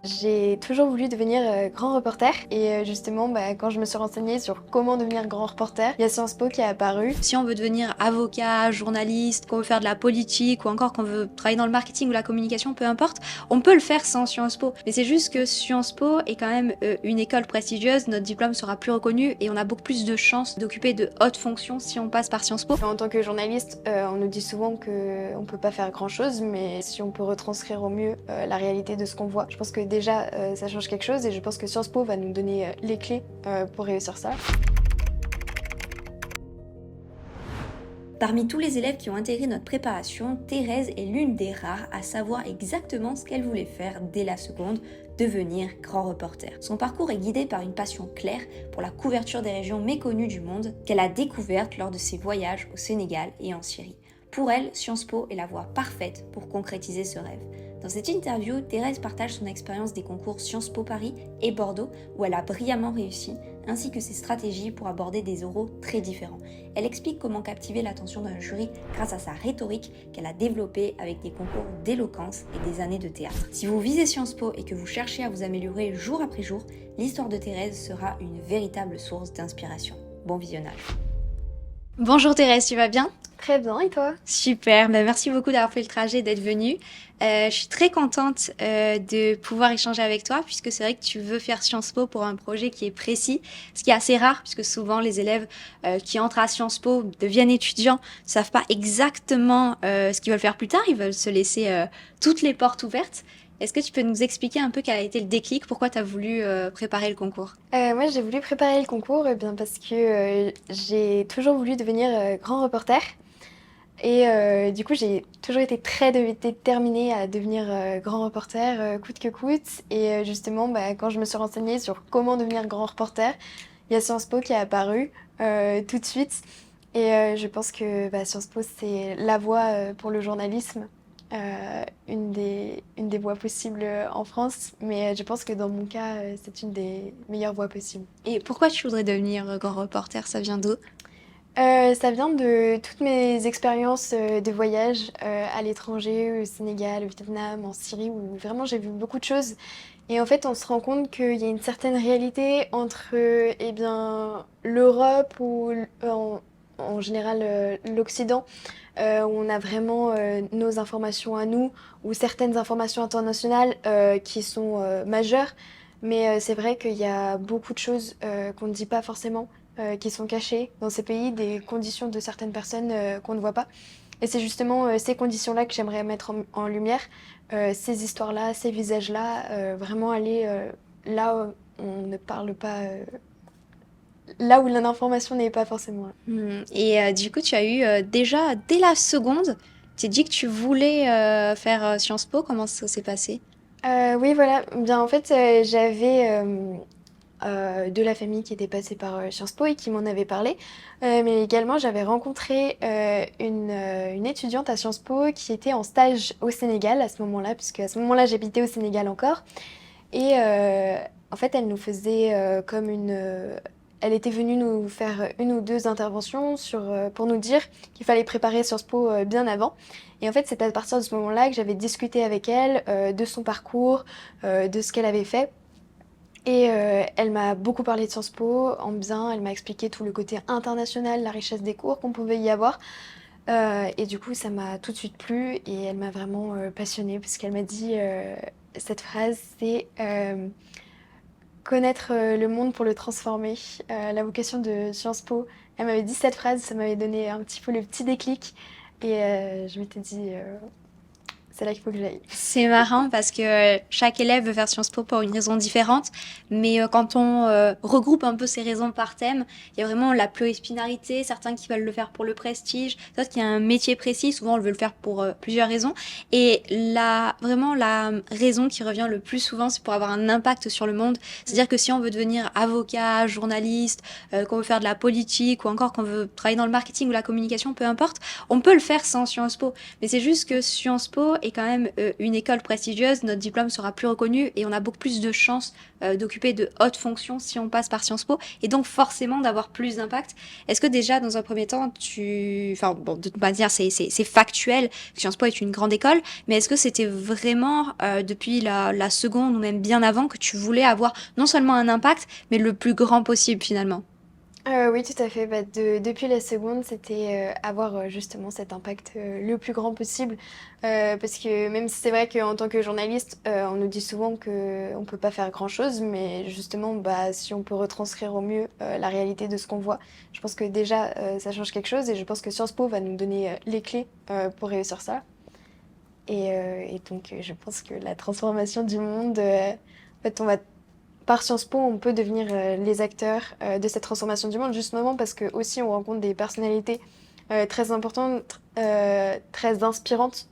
J'ai toujours voulu devenir grand reporter et justement quand je me suis renseignée sur comment devenir grand reporter, il y a Sciences Po qui est apparu. Si on veut devenir avocat, journaliste, qu'on veut faire de la politique ou encore qu'on veut travailler dans le marketing ou la communication, peu importe, on peut le faire sans Sciences Po. Mais c'est juste que Sciences Po est quand même une école prestigieuse, notre diplôme sera plus reconnu et on a beaucoup plus de chances d'occuper de hautes fonctions si on passe par Sciences Po. En tant que journaliste, on nous dit souvent qu'on peut pas faire grand chose, mais si on peut retranscrire au mieux la réalité de ce qu'on voit, je pense que déjà ça change quelque chose et je pense que Sciences Po va nous donner les clés pour réussir ça. Parmi tous les élèves qui ont intégré notre préparation, Thérèse est l'une des rares à savoir exactement ce qu'elle voulait faire dès la seconde, devenir grand reporter. Son parcours est guidé par une passion claire pour la couverture des régions méconnues du monde qu'elle a découvertes lors de ses voyages au Sénégal et en Syrie. Pour elle, Sciences Po est la voie parfaite pour concrétiser ce rêve. Dans cette interview, Thérèse partage son expérience des concours Sciences Po Paris et Bordeaux où elle a brillamment réussi, ainsi que ses stratégies pour aborder des oraux très différents. Elle explique comment captiver l'attention d'un jury grâce à sa rhétorique qu'elle a développée avec des concours d'éloquence et des années de théâtre. Si vous visez Sciences Po et que vous cherchez à vous améliorer jour après jour, l'histoire de Thérèse sera une véritable source d'inspiration. Bon visionnage. Bonjour Thérèse, tu vas bien ? Très bien, et toi? Super, merci beaucoup d'avoir fait le trajet, d'être venue. Je suis très contente de pouvoir échanger avec toi puisque c'est vrai que tu veux faire Sciences Po pour un projet qui est précis, ce qui est assez rare puisque souvent les élèves qui entrent à Sciences Po deviennent étudiants, ne savent pas exactement ce qu'ils veulent faire plus tard, ils veulent se laisser toutes les portes ouvertes. Est-ce que tu peux nous expliquer un peu quel a été le déclic, pourquoi tu as voulu préparer le concours ? Moi j'ai voulu préparer le concours parce que j'ai toujours voulu devenir grand reporter. Et du coup, j'ai toujours été très déterminée à devenir grand reporter, coûte que coûte. Et justement, quand je me suis renseignée sur comment devenir grand reporter, il y a Sciences Po qui est apparu tout de suite. Et je pense que Sciences Po, c'est la voie pour le journalisme, une des voies possibles en France. Mais je pense que dans mon cas, c'est une des meilleures voies possibles. Et pourquoi tu voudrais devenir grand reporter, ça vient d'où ? Ça vient de toutes mes expériences de voyage à l'étranger, au Sénégal, au Vietnam, en Syrie, où vraiment j'ai vu beaucoup de choses. Et en fait, on se rend compte qu'il y a une certaine réalité entre l'Europe ou en général l'Occident, où on a vraiment nos informations à nous, ou certaines informations internationales qui sont majeures. Mais c'est vrai qu'il y a beaucoup de choses qu'on ne dit pas forcément qui sont cachées dans ces pays, des conditions de certaines personnes qu'on ne voit pas. Et c'est justement ces conditions-là que j'aimerais mettre en lumière, ces histoires-là, ces visages-là, vraiment aller là où on ne parle pas, là où l'information n'est pas forcément là. Et du coup, tu as eu déjà, dès la seconde, tu t'es dit que tu voulais faire Sciences Po, comment ça s'est passé ? Oui, voilà. Bien, en fait, j'avais de la famille qui était passée par Sciences Po et qui m'en avait parlé. Mais également, j'avais rencontré une étudiante à Sciences Po qui était en stage au Sénégal à ce moment-là, puisque à ce moment-là, j'habitais au Sénégal encore. Et en fait, elle nous faisait comme elle était venue nous faire une ou deux interventions pour nous dire qu'il fallait préparer Sciences Po bien avant. Et en fait, c'est à partir de ce moment-là que j'avais discuté avec elle de son parcours, de ce qu'elle avait fait. Et elle m'a beaucoup parlé de Sciences Po en bien, elle m'a expliqué tout le côté international, la richesse des cours qu'on pouvait y avoir. Et du coup, ça m'a tout de suite plu et elle m'a vraiment passionnée parce qu'elle m'a dit cette phrase, c'est connaître le monde pour le transformer. La vocation de Sciences Po, elle m'avait dit cette phrase, ça m'avait donné un petit peu le petit déclic. Et je m'étais dit, c'est là qu'il faut que j'aille. C'est marrant parce que chaque élève veut faire Sciences Po pour une raison différente, mais quand on regroupe un peu ces raisons par thème, il y a vraiment la plurispinarité, certains qui veulent le faire pour le prestige, d'autres qui ont un métier précis, souvent on veut le faire pour plusieurs raisons, et vraiment la raison qui revient le plus souvent, c'est pour avoir un impact sur le monde, c'est-à-dire que si on veut devenir avocat, journaliste, qu'on veut faire de la politique, ou encore qu'on veut travailler dans le marketing ou la communication, peu importe, on peut le faire sans Sciences Po, mais c'est juste que Sciences Po est quand même une école prestigieuse, notre diplôme sera plus reconnu et on a beaucoup plus de chances d'occuper de hautes fonctions si on passe par Sciences Po et donc forcément d'avoir plus d'impact. Est-ce que déjà dans un premier temps, enfin bon, de toute manière c'est factuel, Sciences Po est une grande école, mais est-ce que c'était vraiment depuis la seconde ou même bien avant que tu voulais avoir non seulement un impact, mais le plus grand possible finalement? Oui, tout à fait. Bah, depuis la seconde, c'était avoir justement cet impact le plus grand possible. Parce que même si c'est vrai qu'en tant que journaliste, on nous dit souvent qu'on ne peut pas faire grand-chose, mais justement, bah, si on peut retranscrire au mieux la réalité de ce qu'on voit, je pense que déjà, ça change quelque chose et je pense que Sciences Po va nous donner les clés pour réussir ça. Et donc, je pense que la transformation du monde, en fait, par Sciences Po, on peut devenir les acteurs de cette transformation du monde, justement parce que aussi on rencontre des personnalités très importantes, très inspirantes,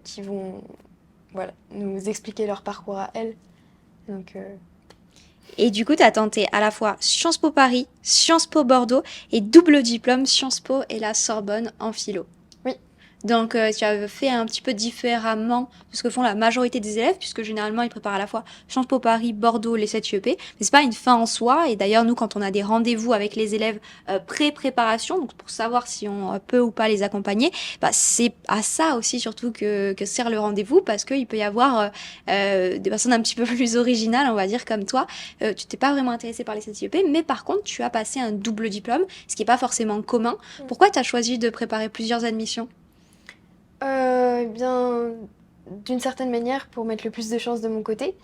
qui vont voilà, nous expliquer leur parcours à elles. Donc, Et du coup, tu as tenté à la fois Sciences Po Paris, Sciences Po Bordeaux et double diplôme Sciences Po et la Sorbonne en philo. oui. Donc, tu as fait un petit peu différemment de ce que font la majorité des élèves, puisque généralement, ils préparent à la fois Sciences Po Paris, Bordeaux, les 7 UEP. Mais c'est pas une fin en soi. Et d'ailleurs, nous, quand on a des rendez-vous avec les élèves pré-préparation, donc pour savoir si on peut ou pas les accompagner, bah, c'est à ça aussi surtout que sert le rendez-vous, parce qu'il peut y avoir des personnes un petit peu plus originales, on va dire, comme toi. Tu t'es pas vraiment intéressé par les 7 UEP, mais par contre, tu as passé un double diplôme, ce qui est pas forcément commun. Pourquoi tu as choisi de préparer plusieurs admissions? Eh bien, d'une certaine manière, pour mettre le plus de chance de mon côté.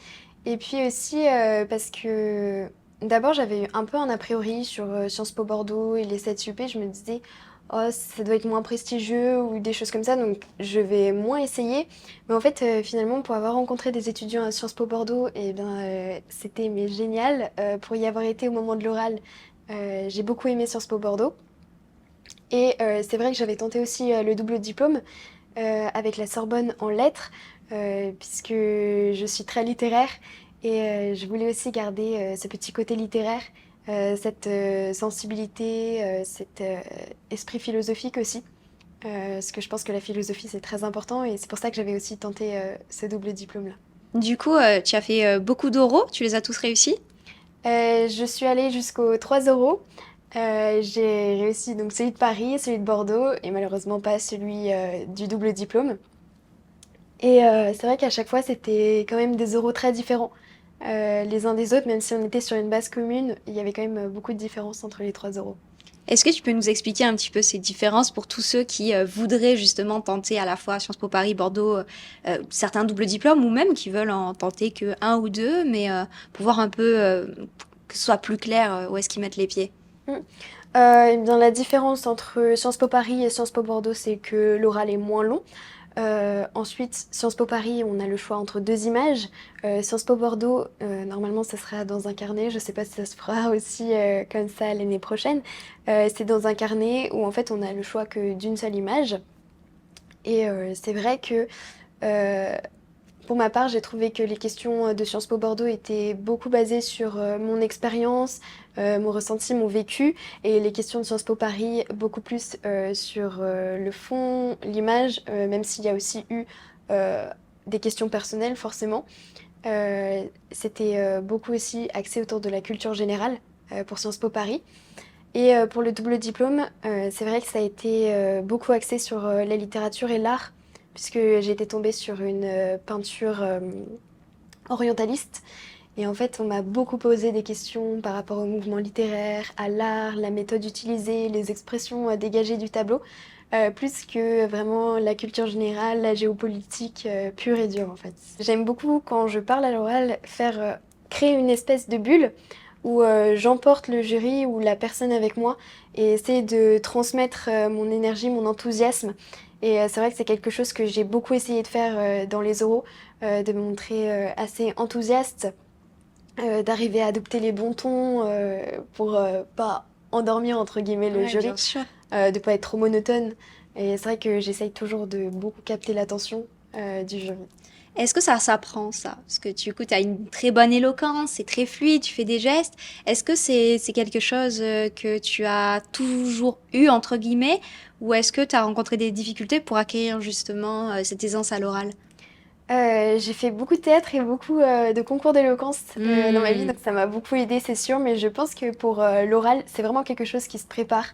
Et puis aussi parce que d'abord, j'avais eu un peu un a priori sur Sciences Po Bordeaux et les 7 UP. Je me disais, oh, ça doit être moins prestigieux ou des choses comme ça, donc je vais moins essayer. Mais en fait, finalement, pour avoir rencontré des étudiants à Sciences Po Bordeaux, eh bien, c'était mais génial. Pour y avoir été au moment de l'oral, j'ai beaucoup aimé Sciences Po Bordeaux. Et c'est vrai que j'avais tenté aussi le double diplôme avec la Sorbonne en lettres, puisque je suis très littéraire et je voulais aussi garder ce petit côté littéraire, cette sensibilité, cet esprit philosophique aussi. Parce que je pense que la philosophie c'est très important et c'est pour ça que j'avais aussi tenté ce double diplôme-là. Du coup, tu as fait beaucoup d'oraux, tu les as tous réussis? Je suis allée jusqu'aux 3 euros. J'ai réussi donc celui de Paris, celui de Bordeaux et malheureusement pas celui du double diplôme. Et c'est vrai qu'à chaque fois, c'était quand même des euros très différents les uns des autres, même si on était sur une base commune, il y avait quand même beaucoup de différences entre les 3 euros. Est-ce que tu peux nous expliquer un petit peu ces différences pour tous ceux qui voudraient justement tenter à la fois Sciences Po Paris, Bordeaux, certains doubles diplômes ou même qui veulent en tenter que un ou deux, mais pour voir un peu que ce soit plus clair où est-ce qu'ils mettent les pieds? Mm. Eh bien, la différence entre Sciences Po Paris et Sciences Po Bordeaux, c'est que l'oral est moins long. Ensuite, Sciences Po Paris, on a le choix entre deux images. Sciences Po Bordeaux, normalement, ça sera dans un carnet. Je ne sais pas si ça se fera aussi comme ça l'année prochaine. C'est dans un carnet où en fait, on a le choix que d'une seule image. Et c'est vrai que euh, pour ma part, j'ai trouvé que les questions de Sciences Po Bordeaux étaient beaucoup basées sur mon expérience, mon ressenti, mon vécu, et les questions de Sciences Po Paris beaucoup plus sur le fond, l'image, même s'il y a aussi eu euh, des questions personnelles forcément. C'était beaucoup aussi axé autour de la culture générale pour Sciences Po Paris. Et pour le double diplôme, c'est vrai que ça a été beaucoup axé sur la littérature et l'art, puisque j'ai été tombée sur une peinture orientaliste. Et en fait, on m'a beaucoup posé des questions par rapport au mouvement littéraire, à l'art, la méthode utilisée, les expressions dégagées du tableau, plus que vraiment la culture générale, la géopolitique pure et dure en fait. J'aime beaucoup quand je parle à l'oral faire créer une espèce de bulle où j'emporte le jury ou la personne avec moi et essayer de transmettre mon énergie, mon enthousiasme. Et c'est vrai que c'est quelque chose que j'ai beaucoup essayé de faire dans les oraux, de me montrer assez enthousiaste, d'arriver à adopter les bons tons pour pas endormir entre guillemets le Ouais, jury, bien sûr. de pas être trop monotone. Et c'est vrai que j'essaye toujours de beaucoup capter l'attention du jury. Est-ce que ça s'apprend ça? Parce que du coup, tu as une très bonne éloquence, c'est très fluide, tu fais des gestes. Est-ce que c'est quelque chose que tu as toujours eu, entre guillemets, ou est-ce que tu as rencontré des difficultés pour acquérir justement cette aisance à l'oral? J'ai fait beaucoup de théâtre et beaucoup de concours d'éloquence dans ma vie, Hmm. donc ça m'a beaucoup aidé, c'est sûr, mais je pense que pour l'oral, c'est vraiment quelque chose qui se prépare.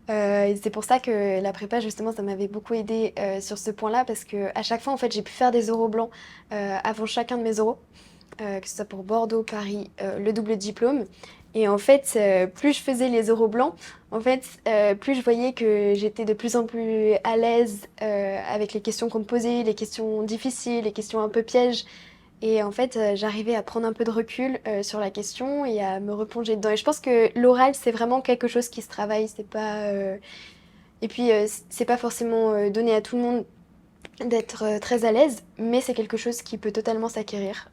Et c'est pour ça que la prépa, justement, ça m'avait beaucoup aidé sur ce point-là, parce que à chaque fois, en fait, j'ai pu faire des oraux blancs avant chacun de mes oraux, que ce soit pour Bordeaux, Paris, le double diplôme. Et en fait, plus je faisais les oraux blancs, en fait, plus je voyais que j'étais de plus en plus à l'aise avec les questions qu'on me posait, les questions difficiles, les questions un peu pièges. Et en fait, j'arrivais à prendre un peu de recul sur la question et à me replonger dedans. Et je pense que l'oral, c'est vraiment quelque chose qui se travaille. C'est pas, et puis, c'est pas forcément donné à tout le monde d'être très à l'aise, mais c'est quelque chose qui peut totalement s'acquérir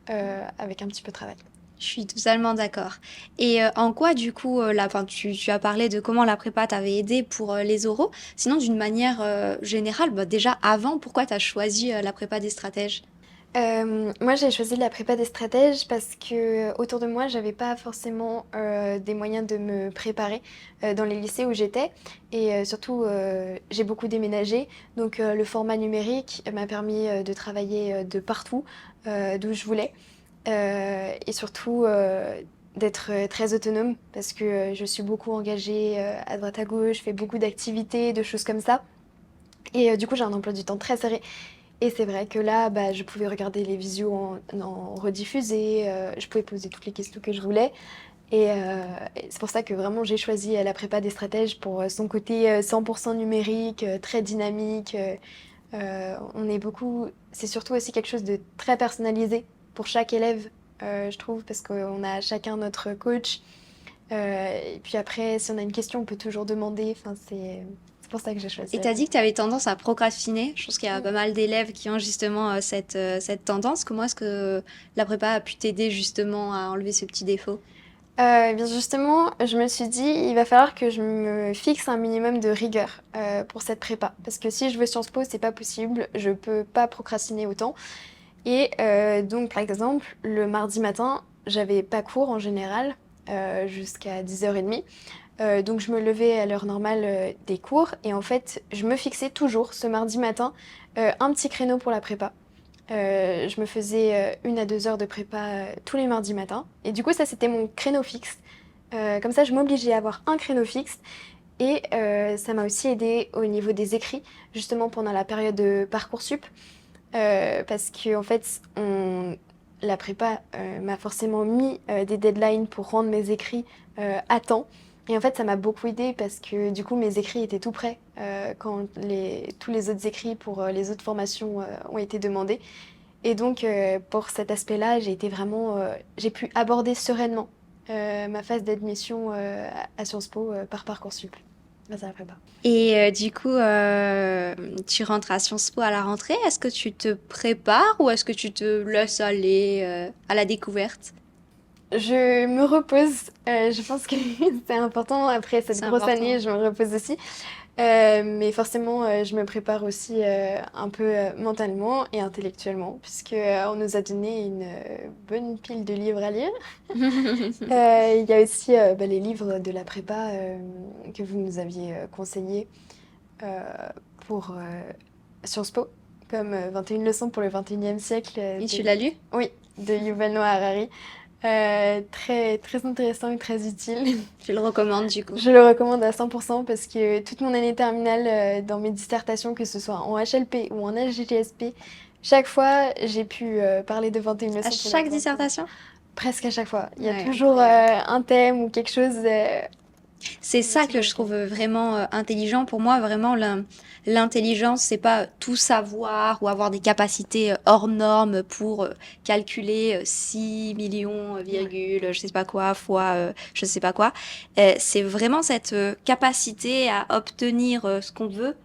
avec un petit peu de travail. Je suis totalement d'accord. Et en quoi, du coup, enfin, tu as parlé de comment la prépa t'avait aidé pour les oraux. Sinon, d'une manière générale, bah, déjà avant, pourquoi tu as choisi la prépa des stratèges? Moi, j'ai choisi la prépa des stratèges parce que autour de moi, j'avais pas forcément des moyens de me préparer dans les lycées où j'étais. Et surtout, j'ai beaucoup déménagé. Donc, le format numérique m'a permis de travailler de partout, d'où je voulais. Et surtout, d'être très autonome parce que je suis beaucoup engagée à droite à gauche, je fais beaucoup d'activités, de choses comme ça. Et du coup, j'ai un emploi du temps très serré. Et c'est vrai que là, bah, je pouvais regarder les visios en rediffusé, je pouvais poser toutes les questions que je voulais. Et c'est pour ça que vraiment j'ai choisi la prépa des stratèges pour son côté 100% numérique, très dynamique. On est beaucoup, c'est surtout aussi quelque chose de très personnalisé pour chaque élève, je trouve, parce qu'on a chacun notre coach. Et puis après, si on a une question, on peut toujours demander. Enfin, c'est pour ça que j'ai choisi Et la t'as dit prépa. que t'avais tendance à procrastiner. Je pense qu'il y a pas mal d'élèves qui ont justement cette tendance. Comment est-ce que la prépa a pu t'aider justement à enlever ce petit défaut? Eh bien justement, je me suis dit, il va falloir que je me fixe un minimum de rigueur pour cette prépa. Parce que si je veux Sciences Po, c'est pas possible, je peux pas procrastiner autant. Et donc, par exemple, le mardi matin, j'avais pas cours en général jusqu'à 10h30. Donc, je me levais à l'heure normale des cours. Et en fait, je me fixais toujours ce mardi matin un petit créneau pour la prépa. Je me faisais 1 à 2 heures de prépa tous les mardis matins. Et du coup, ça, c'était mon créneau fixe. Comme ça, je m'obligeais à avoir un créneau fixe. Et ça m'a aussi aidé au niveau des écrits, justement pendant la période de Parcoursup. Parce que, en fait, la prépa m'a forcément mis des deadlines pour rendre mes écrits à temps. Et en fait, ça m'a beaucoup aidé parce que du coup, mes écrits étaient tout prêts quand tous les autres écrits pour les autres formations ont été demandés. Et donc, pour cet aspect-là, j'ai pu aborder sereinement ma phase d'admission à Sciences Po par Parcoursup. Grâce à la prépa. Et du coup, tu rentres à Sciences Po à la rentrée. Est-ce que tu te prépares ou est-ce que tu te laisses aller à la découverte? Je me repose. Je pense que c'est important. Après cette C'est grosse année, important. je me repose aussi. Mais forcément, je me prépare aussi un peu mentalement et intellectuellement, puisque on nous a donné une bonne pile de livres à lire. Il y a aussi bah, les livres de la prépa que vous nous aviez conseillés euh, pour Sciences Po, comme 21 leçons pour le 21e siècle Et tu l'as lu? oui, de Yuval Noah Harari. Très, très intéressant et très utile. Je le recommande du coup. Je le recommande à 100% parce que toute mon année terminale, dans mes dissertations, que ce soit en HLP ou en HGSP, chaque fois, j'ai pu parler de 21 À leçons pour le chaque 21e. dissertation? Presque à chaque fois. Il y a Ouais, toujours incroyable. un thème ou quelque chose C'est ça sur que je lequel. trouve vraiment intelligent. Pour moi, vraiment, l'intelligence, c'est pas tout savoir ou avoir des capacités hors normes pour calculer 6 millions, Ouais. virgule, je sais pas quoi, fois je sais pas quoi. C'est vraiment cette capacité à obtenir ce qu'on veut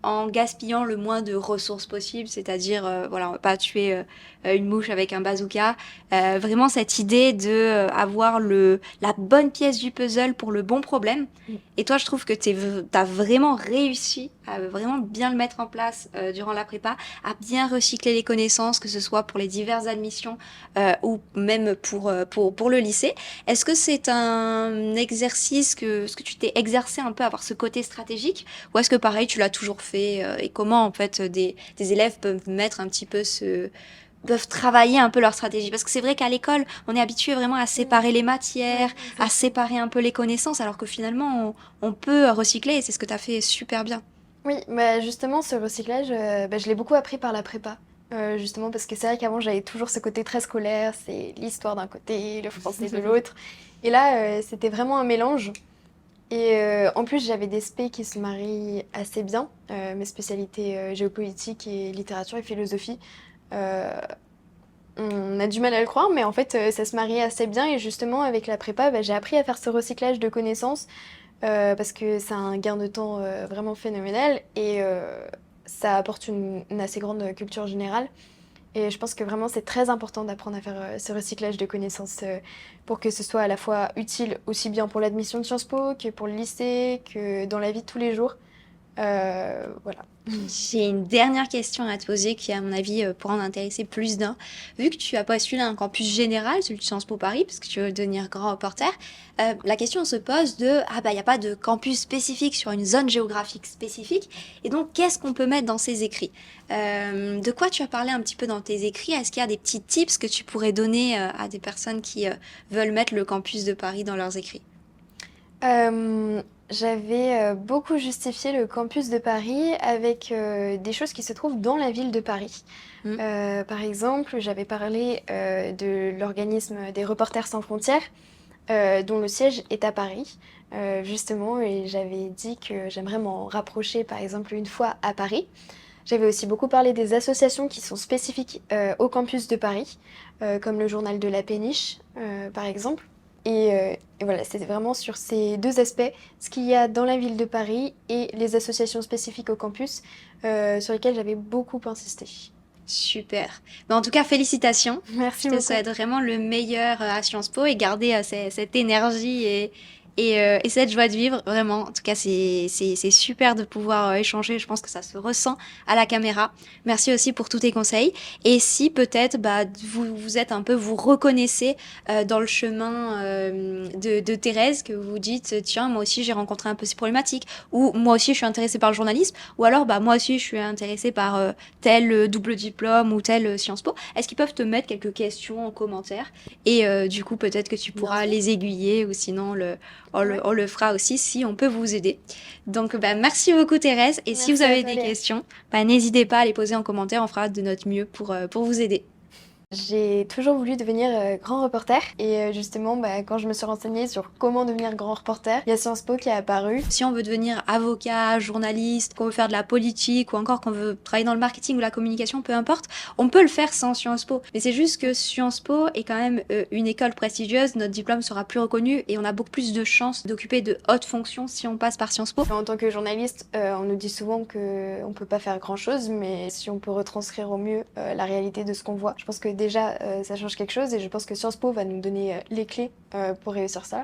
en gaspillant le moins de ressources possible, c'est-à-dire, voilà, on va pas tuer une mouche avec un bazooka. Vraiment cette idée de avoir la bonne pièce du puzzle pour le bon problème. Mm. Et toi, je trouve que t'as vraiment réussi à vraiment bien le mettre en place durant la prépa, à bien recycler les connaissances, que ce soit pour les diverses admissions ou même pour le lycée. Est-ce que c'est un exercice ce que tu t'es exercé un peu à avoir ce côté stratégique, ou est-ce que pareil tu l'as toujours fait et comment en fait des élèves peuvent mettre un petit peu peuvent travailler un peu leur stratégie. Parce que c'est vrai qu'à l'école, on est habitué vraiment à Mm. séparer les matières, Ouais, à exactement. séparer un peu les connaissances, alors que finalement, on peut recycler et c'est ce que tu as fait super bien. Oui, bah justement, ce recyclage, bah, je l'ai beaucoup appris par la prépa. Justement, parce que c'est vrai qu'avant, j'avais toujours ce côté très scolaire, c'est l'histoire d'un côté, le français de l'autre. Et là, c'était vraiment un mélange. Et en plus, j'avais des spé qui se marient assez bien, mes spécialités géopolitique et littérature et philosophie. Euh, on a du mal à le croire, mais en fait, ça se marie assez bien. Et justement, avec la prépa, bah, j'ai appris à faire ce recyclage de connaissances parce que c'est un gain de temps vraiment phénoménal et ça apporte une assez grande culture générale. Et je pense que vraiment c'est très important d'apprendre à faire ce recyclage de connaissances pour que ce soit à la fois utile aussi bien pour l'admission de Sciences Po que pour le lycée, que dans la vie de tous les jours. Voilà. J'ai une dernière question à te poser qui, à mon avis, pourra en intéresser plus d'un. Vu que tu as postulé à un campus général, celui de Sciences Po Paris, parce que tu veux devenir grand reporter, la question se pose de ah bah il n'y a pas de campus spécifique sur une zone géographique spécifique, et donc qu'est-ce qu'on peut mettre dans ces écrits? De quoi tu as parlé un petit peu dans tes écrits? Est-ce qu'il y a des petits tips que tu pourrais donner à des personnes qui veulent mettre le campus de Paris dans leurs écrits? J'avais beaucoup justifié le campus de Paris avec des choses qui se trouvent dans la ville de Paris. Hmm. Par exemple, j'avais parlé de l'organisme des Reporters sans frontières, dont le siège est à Paris, justement, et j'avais dit que j'aimerais m'en rapprocher, par exemple, une fois à Paris. J'avais aussi beaucoup parlé des associations qui sont spécifiques au campus de Paris, comme le Journal de la Péniche, par exemple. Et voilà, c'était vraiment sur ces deux aspects, ce qu'il y a dans la ville de Paris et les associations spécifiques au campus, sur lesquelles j'avais beaucoup insisté. Super. Mais en tout cas, félicitations. Je Merci te beaucoup. souhaite vraiment le meilleur à Sciences Po et garder cette énergie et cette joie de vivre. Vraiment, en tout cas, c'est super de pouvoir échanger. Je pense que ça se ressent à la caméra. Merci aussi pour tous tes conseils. Et si peut-être bah, vous êtes un peu, vous reconnaissez dans le chemin de Thérèse, que vous vous dites, tiens, moi aussi j'ai rencontré un peu ces problématiques, ou moi aussi je suis intéressée par le journalisme, ou alors bah, moi aussi je suis intéressée par tel double diplôme ou tel Sciences Po, est-ce qu'ils peuvent te mettre quelques questions en commentaire et du coup peut-être que tu Bien pourras sûr. les aiguiller ou sinon Ouais. on le fera aussi si on peut vous aider. Donc bah, merci beaucoup Thérèse et si vous Merci à avez toi, des Léa. questions, bah, n'hésitez pas à les poser en commentaire, on fera de notre mieux pour vous aider. J'ai toujours voulu devenir grand reporter et justement bah, quand je me suis renseignée sur comment devenir grand reporter, il y a Sciences Po qui est apparu. Si on veut devenir avocat, journaliste, qu'on veut faire de la politique ou encore qu'on veut travailler dans le marketing ou la communication, peu importe, on peut le faire sans Sciences Po. Mais c'est juste que Sciences Po est quand même une école prestigieuse, notre diplôme sera plus reconnu et on a beaucoup plus de chances d'occuper de hautes fonctions si on passe par Sciences Po. En tant que journaliste, on nous dit souvent qu'on ne peut pas faire grand-chose, mais si on peut retranscrire au mieux la réalité de ce qu'on voit, je pense que déjà ça change quelque chose et je pense que Sciences Po va nous donner les clés pour réussir ça.